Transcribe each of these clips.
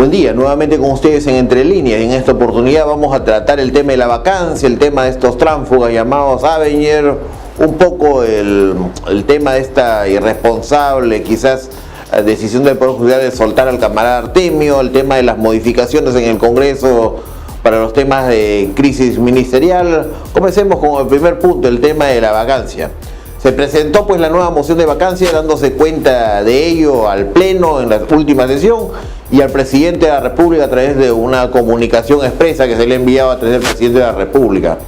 Buen día, nuevamente con ustedes en Entre Líneas. En esta oportunidad vamos a tratar el tema de la vacancia, el tema de estos tránsfugas llamados Avenir, un poco el tema de esta irresponsable, quizás, decisión del Poder Judicial de soltar al camarada Artemio, el tema de las modificaciones en el Congreso para los temas de crisis ministerial. Comencemos con el primer punto, el tema de la vacancia. Se presentó pues la nueva moción de vacancia, dándose cuenta de ello al Pleno en la última sesión y al Presidente de la República a través de una comunicación expresa que se le ha enviado a través del Presidente de la República.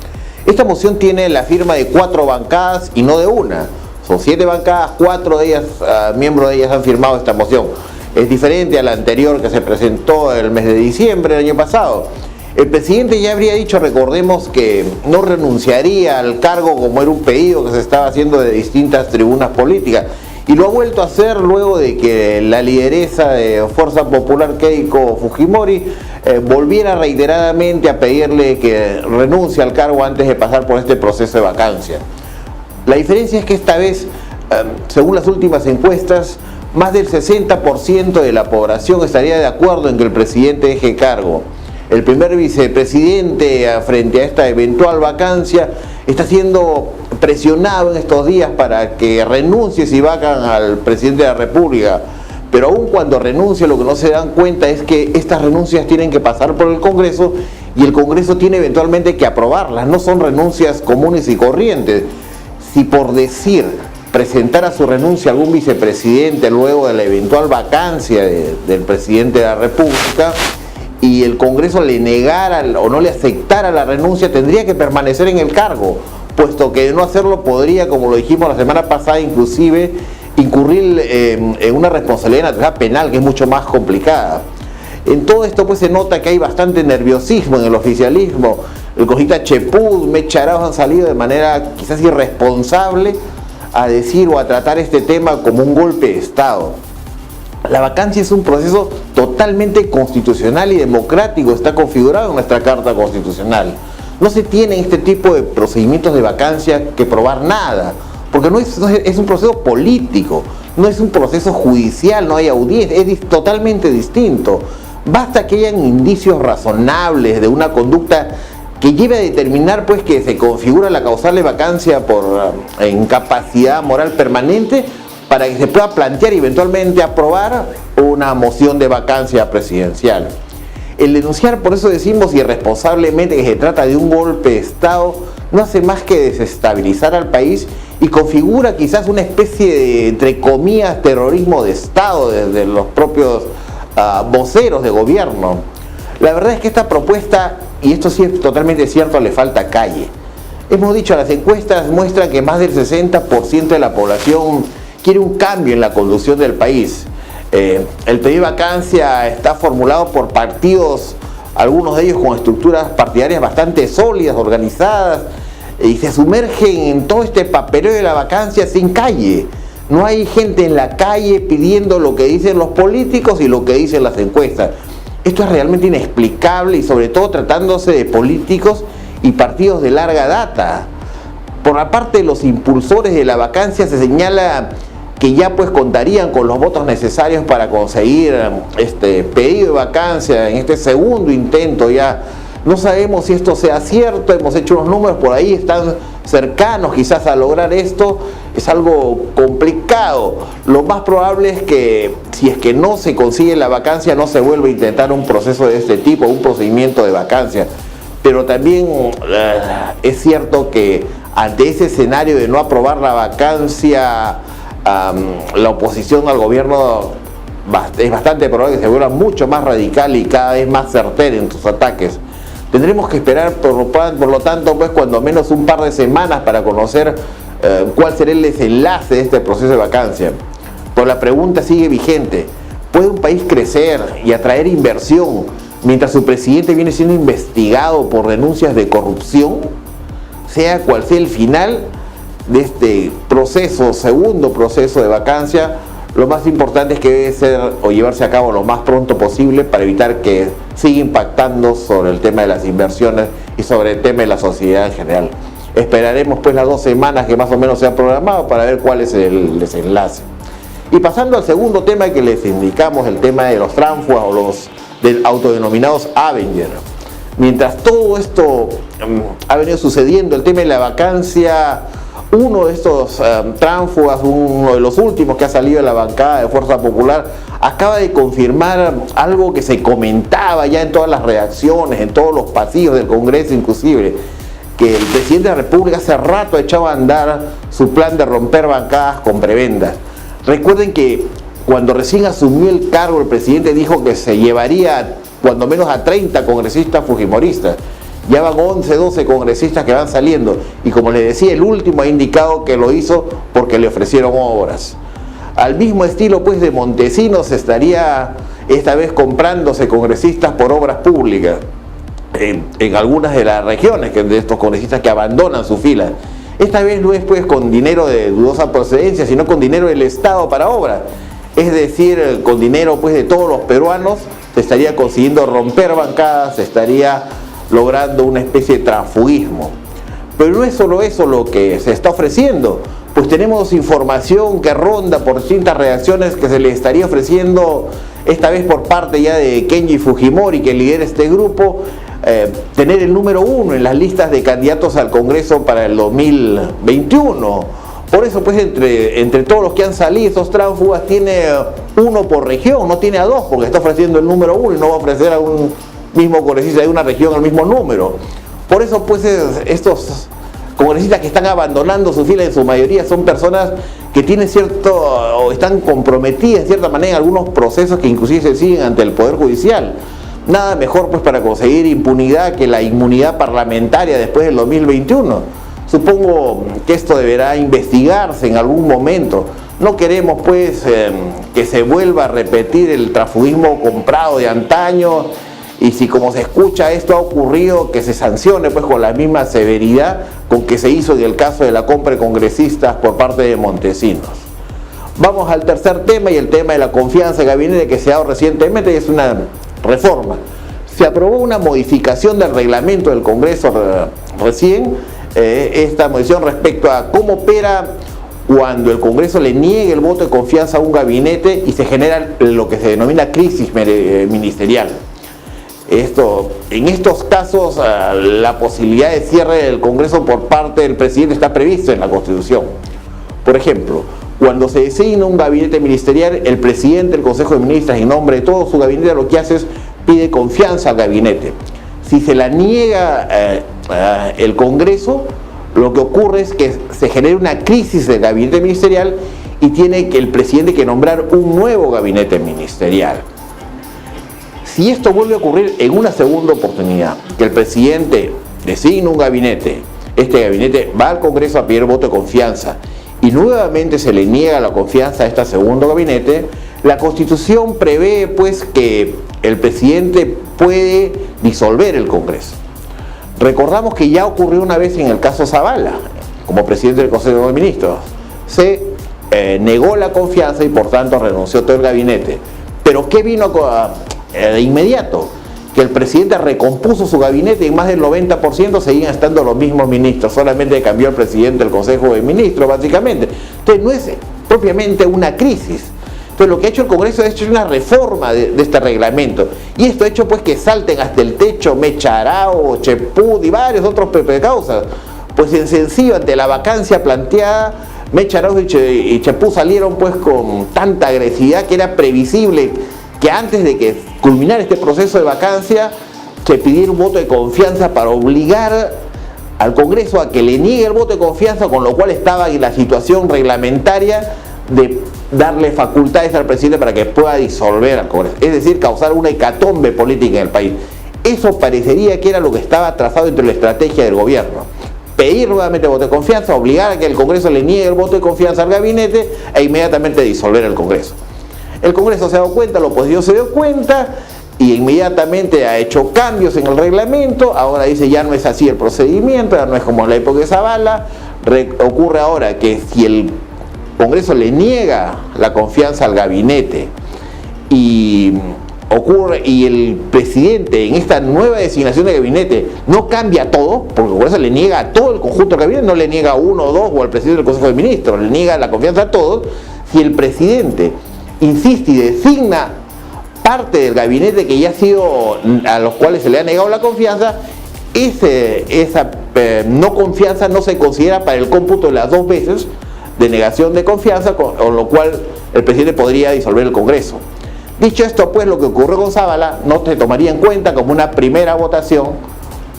Esta moción tiene la firma de 4 bancadas y no de una. Son 7 bancadas, 4 de ellas, miembros de ellas han firmado esta moción. Es diferente a la anterior que se presentó el mes de diciembre del año pasado. El presidente ya habría dicho, recordemos, que no renunciaría al cargo como era un pedido que se estaba haciendo de distintas tribunas políticas. Y lo ha vuelto a hacer luego de que la lideresa de Fuerza Popular, Keiko Fujimori, volviera reiteradamente a pedirle que renuncie al cargo antes de pasar por este proceso de vacancia. La diferencia es que esta vez, según las últimas encuestas, más del 60% de la población estaría de acuerdo en que el presidente deje cargo. El primer vicepresidente, frente a esta eventual vacancia, está siendo presionado en estos días para que renuncie si vacan al presidente de la República. Pero aun cuando renuncie, lo que no se dan cuenta es que estas renuncias tienen que pasar por el Congreso y el Congreso tiene eventualmente que aprobarlas. No son renuncias comunes y corrientes. Si por decir presentara su renuncia a algún vicepresidente luego de la eventual vacancia del presidente de la República y el Congreso le negara o no le aceptara la renuncia, tendría que permanecer en el cargo, puesto que de no hacerlo podría, como lo dijimos la semana pasada, inclusive incurrir en una responsabilidad natural penal que es mucho más complicada. En todo esto pues se nota que hay bastante nerviosismo en el oficialismo. El cosita Chepud, Mecha Arauz han salido de manera quizás irresponsable a decir o a tratar este tema como un golpe de Estado. La vacancia es un proceso totalmente constitucional y democrático, está configurado en nuestra Carta Constitucional. No se tiene en este tipo de procedimientos de vacancia que probar nada, porque es un proceso político, no es un proceso judicial, no hay audiencia, es totalmente distinto. Basta que hayan indicios razonables de una conducta que lleve a determinar pues que se configura la causal de vacancia por incapacidad moral permanente para que se pueda plantear y eventualmente aprobar una moción de vacancia presidencial. El denunciar, por eso decimos irresponsablemente que se trata de un golpe de Estado, no hace más que desestabilizar al país y configura quizás una especie de, entre comillas, terrorismo de Estado desde los propios voceros de gobierno. La verdad es que esta propuesta, y esto sí es totalmente cierto, le falta calle. Hemos dicho, las encuestas muestran que más del 60% de la población quiere un cambio en la conducción del país. El pedido de vacancia está formulado por partidos, algunos de ellos con estructuras partidarias bastante sólidas, organizadas, y se sumergen en todo este papeleo de la vacancia sin calle. No hay gente en la calle pidiendo lo que dicen los políticos y lo que dicen las encuestas. Esto es realmente inexplicable y sobre todo tratándose de políticos y partidos de larga data. Por la parte de los impulsores de la vacancia se señala que ya pues contarían con los votos necesarios para conseguir este pedido de vacancia en este segundo intento. Ya no sabemos si esto sea cierto, hemos hecho unos números por ahí, están cercanos quizás a lograr esto, es algo complicado. Lo más probable es que si es que no se consigue la vacancia no se vuelva a intentar un proceso de este tipo, un procedimiento de vacancia. Pero también es cierto que ante ese escenario de no aprobar la vacancia, la oposición al gobierno es bastante probable que se vuelva mucho más radical y cada vez más certera en sus ataques. Tendremos que esperar por lo tanto pues cuando menos un par de semanas para conocer cuál será el desenlace de este proceso de vacancia. Pero la pregunta sigue vigente: ¿puede un país crecer y atraer inversión mientras su presidente viene siendo investigado por denuncias de corrupción? Sea cual sea el final de este proceso, segundo proceso de vacancia, lo más importante es que debe ser o llevarse a cabo lo más pronto posible para evitar que siga impactando sobre el tema de las inversiones y sobre el tema de la sociedad en general. Esperaremos pues las 2 semanas que más o menos se han programado para ver cuál es el desenlace. Y pasando al segundo tema que les indicamos, el tema de los tránsfugas o los de autodenominados Avenger. Mientras todo esto ha venido sucediendo, el tema de la vacancia, uno de estos tránsfugas, uno de los últimos que ha salido de la bancada de Fuerza Popular, acaba de confirmar algo que se comentaba ya en todas las redacciones, en todos los pasillos del Congreso inclusive, que el presidente de la República hace rato echaba a andar su plan de romper bancadas con prebendas. Recuerden que cuando recién asumió el cargo, el presidente dijo que se llevaría cuando menos a 30 congresistas fujimoristas. Ya van 11, 12 congresistas que van saliendo, y como les decía, el último ha indicado que lo hizo porque le ofrecieron obras. Al mismo estilo pues de Montesinos, estaría esta vez comprándose congresistas por obras públicas en algunas de las regiones de estos congresistas que abandonan su fila. Esta vez no es pues con dinero de dudosa procedencia, sino con dinero del Estado para obras. Es decir, con dinero pues de todos los peruanos se estaría consiguiendo romper bancadas, se estaría logrando una especie de transfugismo. Pero no es solo eso lo que se está ofreciendo, pues tenemos información que ronda por distintas redacciones que se le estaría ofreciendo, esta vez por parte ya de Kenji Fujimori, que lidera este grupo, tener el número 1 en las listas de candidatos al Congreso para el 2021. Por eso pues entre todos los que han salido, esos tránsfugas, tiene uno por región, no tiene a dos, porque está ofreciendo el número 1 y no va a ofrecer a un mismo congresista de una región al mismo número. Por eso pues estos congresistas que están abandonando su fila, en su mayoría son personas que tienen o están comprometidas de cierta manera en algunos procesos que inclusive se siguen ante el Poder Judicial. Nada mejor pues para conseguir impunidad que la inmunidad parlamentaria después del 2021. Supongo que esto deberá investigarse en algún momento. No queremos pues que se vuelva a repetir el transfugismo comprado de antaño, y si como se escucha esto ha ocurrido, que se sancione pues con la misma severidad con que se hizo en el caso de la compra de congresistas por parte de Montesinos. Vamos al tercer tema, y el tema de la confianza de gabinete, que se ha dado recientemente, es una reforma. Se aprobó una modificación del reglamento del Congreso recién, esta modificación respecto a cómo opera cuando el Congreso le niegue el voto de confianza a un gabinete y se genera lo que se denomina crisis ministerial. En estos casos, la posibilidad de cierre del Congreso por parte del presidente está prevista en la Constitución. Por ejemplo, cuando se designa un gabinete ministerial, el presidente del Consejo de Ministros, en nombre de todo su gabinete, lo que hace es pide confianza al gabinete. Si se la niega el Congreso, lo que ocurre es que se genera una crisis del gabinete ministerial y tiene que el presidente que nombrar un nuevo gabinete ministerial. Si esto vuelve a ocurrir en una segunda oportunidad, que el presidente designa un gabinete, este gabinete va al Congreso a pedir voto de confianza y nuevamente se le niega la confianza a este segundo gabinete, la Constitución prevé pues que el presidente puede disolver el Congreso. Recordamos que ya ocurrió una vez en el caso Zavala, como presidente del Consejo de Ministros. Se negó la confianza y por tanto renunció todo el gabinete. Pero ¿qué vino de inmediato? Que el presidente recompuso su gabinete y en más del 90% seguían estando los mismos ministros, solamente cambió el presidente del Consejo de Ministros básicamente. Entonces no es propiamente una crisis. Entonces lo que ha hecho el Congreso es una reforma de este reglamento, y esto ha hecho pues que salten hasta el techo Mecha Arao, Chepud y varios otros causas. Pues en sencillo, ante la vacancia planteada, Mecha Arao y Chepud salieron pues con tanta agresividad que era previsible que antes de que culminara este proceso de vacancia se pidiera un voto de confianza para obligar al Congreso a que le niegue el voto de confianza, con lo cual estaba en la situación reglamentaria de darle facultades al presidente para que pueda disolver al Congreso, es decir, causar una hecatombe política en el país. Eso parecería que era lo que estaba trazado entre la estrategia del gobierno: pedir nuevamente voto de confianza, obligar a que el Congreso le niegue el voto de confianza al gabinete e inmediatamente disolver el Congreso. El Congreso se ha dado cuenta, la oposición se dio cuenta y inmediatamente ha hecho cambios en el reglamento. Ahora dice ya no es así el procedimiento, ya no es como en la época de Zavala. Ocurre ahora que si el Congreso le niega la confianza al gabinete y el presidente en esta nueva designación de gabinete no cambia todo, porque el Congreso le niega a todo el conjunto del gabinete, no le niega a uno o dos o al presidente del Consejo de Ministros, le niega la confianza a todos. Si el presidente insiste y designa parte del gabinete que ya ha sido, a los cuales se le ha negado la confianza, esa no confianza no se considera para el cómputo de las 2 veces de negación de confianza, con lo cual el presidente podría disolver el Congreso. Dicho esto, pues lo que ocurrió con Zabala no se tomaría en cuenta como una primera votación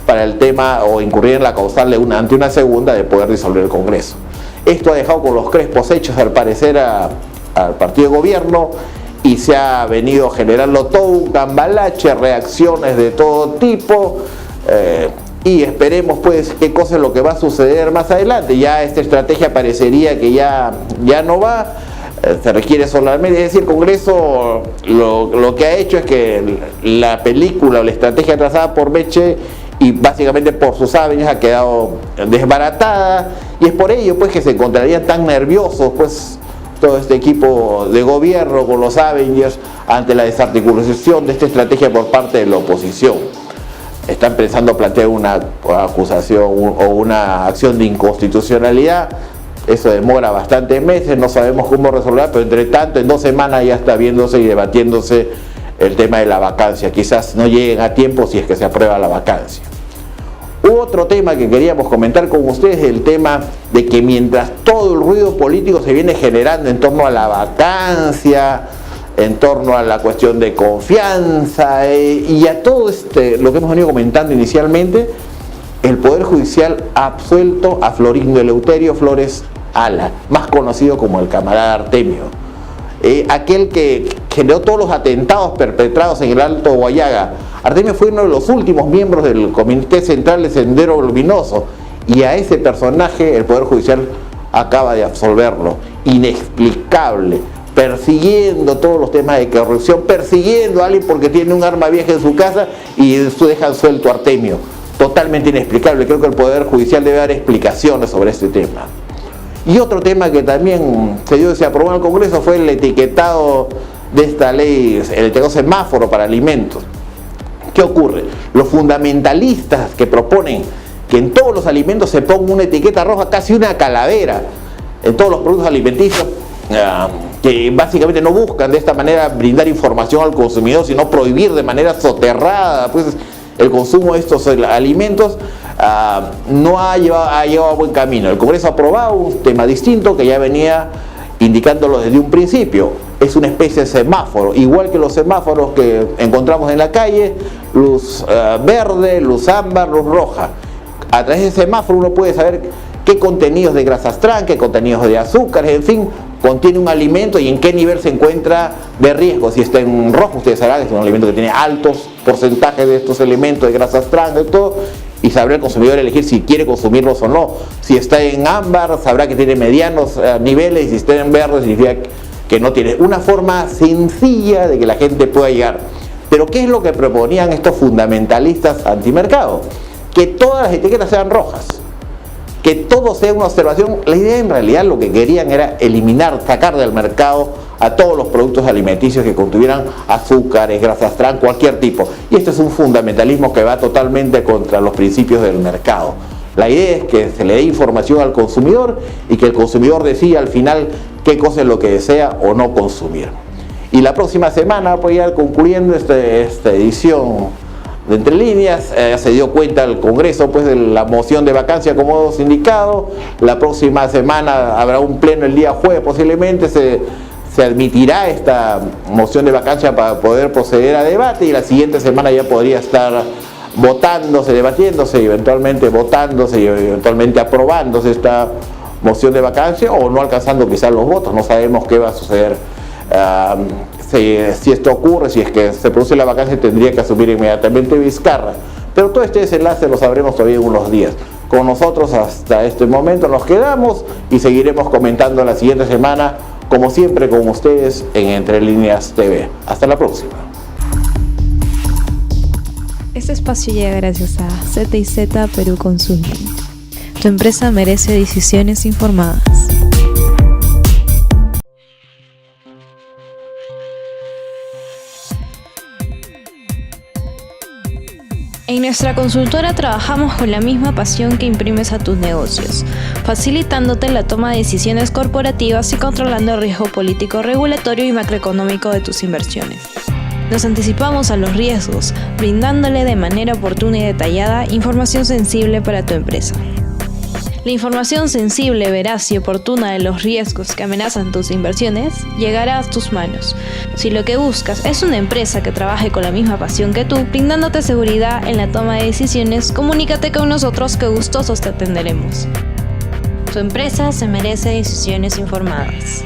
para el tema o incurrir en la causal ante una segunda de poder disolver el Congreso. Esto ha dejado con los crespos hechos al parecer al partido de gobierno y se ha venido generando todo un cambalache, reacciones de todo tipo. Y esperemos pues qué cosa es lo que va a suceder más adelante. Ya esta estrategia parecería que ya no va, se requiere solamente, es decir, el Congreso lo que ha hecho es que la película o la estrategia trazada por Meche y básicamente por sus Avengers ha quedado desbaratada, y es por ello pues que se encontrarían tan nerviosos pues todo este equipo de gobierno con los Avengers ante la desarticulación de esta estrategia por parte de la oposición. Están pensando plantear una acusación o una acción de inconstitucionalidad. Eso demora bastantes meses, no sabemos cómo resolver, pero entre tanto en 2 semanas ya está viéndose y debatiéndose el tema de la vacancia. Quizás no lleguen a tiempo si es que se aprueba la vacancia. Otro tema que queríamos comentar con ustedes es el tema de que mientras todo el ruido político se viene generando en torno a la vacancia, en torno a la cuestión de confianza y a todo lo que hemos venido comentando inicialmente, el Poder Judicial ha absuelto a Florindo Eleuterio Flores Ala, más conocido como el camarada Artemio, aquel que generó todos los atentados perpetrados en el Alto Guayaga. Artemio fue uno de los últimos miembros del Comité Central de Sendero Luminoso, y a ese personaje el Poder Judicial acaba de absolverlo. Inexplicable, persiguiendo todos los temas de corrupción, persiguiendo a alguien porque tiene un arma vieja en su casa y dejan suelto a Artemio. Totalmente inexplicable. Creo que el Poder Judicial debe dar explicaciones sobre este tema. Y otro tema que también se aprobó en el Congreso fue el etiquetado de esta ley, el etiquetado semáforo para alimentos. ¿Qué ocurre? Los fundamentalistas que proponen que en todos los alimentos se ponga una etiqueta roja, casi una calavera, en todos los productos alimenticios, que básicamente no buscan de esta manera brindar información al consumidor, sino prohibir de manera soterrada pues el consumo de estos alimentos, no ha llevado a buen camino. El Congreso ha aprobado un tema distinto que ya venía indicándolo desde un principio. Es una especie de semáforo, igual que los semáforos que encontramos en la calle, luz verde, luz ámbar, luz roja. A través del semáforo uno puede saber qué contenidos de grasas trans, qué contenidos de azúcares, en fin, contiene un alimento y en qué nivel se encuentra de riesgo. Si está en rojo, ustedes sabrán que es un alimento que tiene altos porcentajes de estos elementos de grasas trans, de todo, y sabrá el consumidor elegir si quiere consumirlos o no. Si está en ámbar, sabrá que tiene medianos niveles, y si está en verde significa que no tiene. Una forma sencilla de que la gente pueda llegar. Pero ¿qué es lo que proponían estos fundamentalistas antimercado? Que todas las etiquetas sean rojas, que todo sea una observación. La idea en realidad lo que querían era eliminar, sacar del mercado a todos los productos alimenticios que contuvieran azúcares, grasas trans, cualquier tipo. Y este es un fundamentalismo que va totalmente contra los principios del mercado. La idea es que se le dé información al consumidor y que el consumidor decida al final qué cosa es lo que desea o no consumir. Y la próxima semana, pues ya concluyendo esta edición de Entre Líneas, se dio cuenta el Congreso pues de la moción de vacancia como hemos indicado. La próxima semana habrá un pleno el día jueves, posiblemente se admitirá esta moción de vacancia para poder proceder a debate, y la siguiente semana ya podría estar votándose, debatiéndose y eventualmente votándose y eventualmente aprobándose esta moción de vacancia, o no alcanzando quizás los votos. No sabemos qué va a suceder. Si esto ocurre, si es que se produce la vacancia, tendría que asumir inmediatamente Vizcarra, pero todo este desenlace lo sabremos todavía en unos días. Con nosotros hasta este momento nos quedamos y seguiremos comentando la siguiente semana, como siempre con ustedes en Entre Líneas TV. Hasta la próxima. Este espacio llega gracias a Z&Z Perú Consulting. Tu empresa merece decisiones informadas. En nuestra consultora trabajamos con la misma pasión que imprimes a tus negocios, facilitándote la toma de decisiones corporativas y controlando el riesgo político, regulatorio y macroeconómico de tus inversiones. Nos anticipamos a los riesgos, brindándole de manera oportuna y detallada información sensible para tu empresa. La información sensible, veraz y oportuna de los riesgos que amenazan tus inversiones llegará a tus manos. Si lo que buscas es una empresa que trabaje con la misma pasión que tú, brindándote seguridad en la toma de decisiones, comunícate con nosotros que gustosos te atenderemos. Tu empresa se merece decisiones informadas.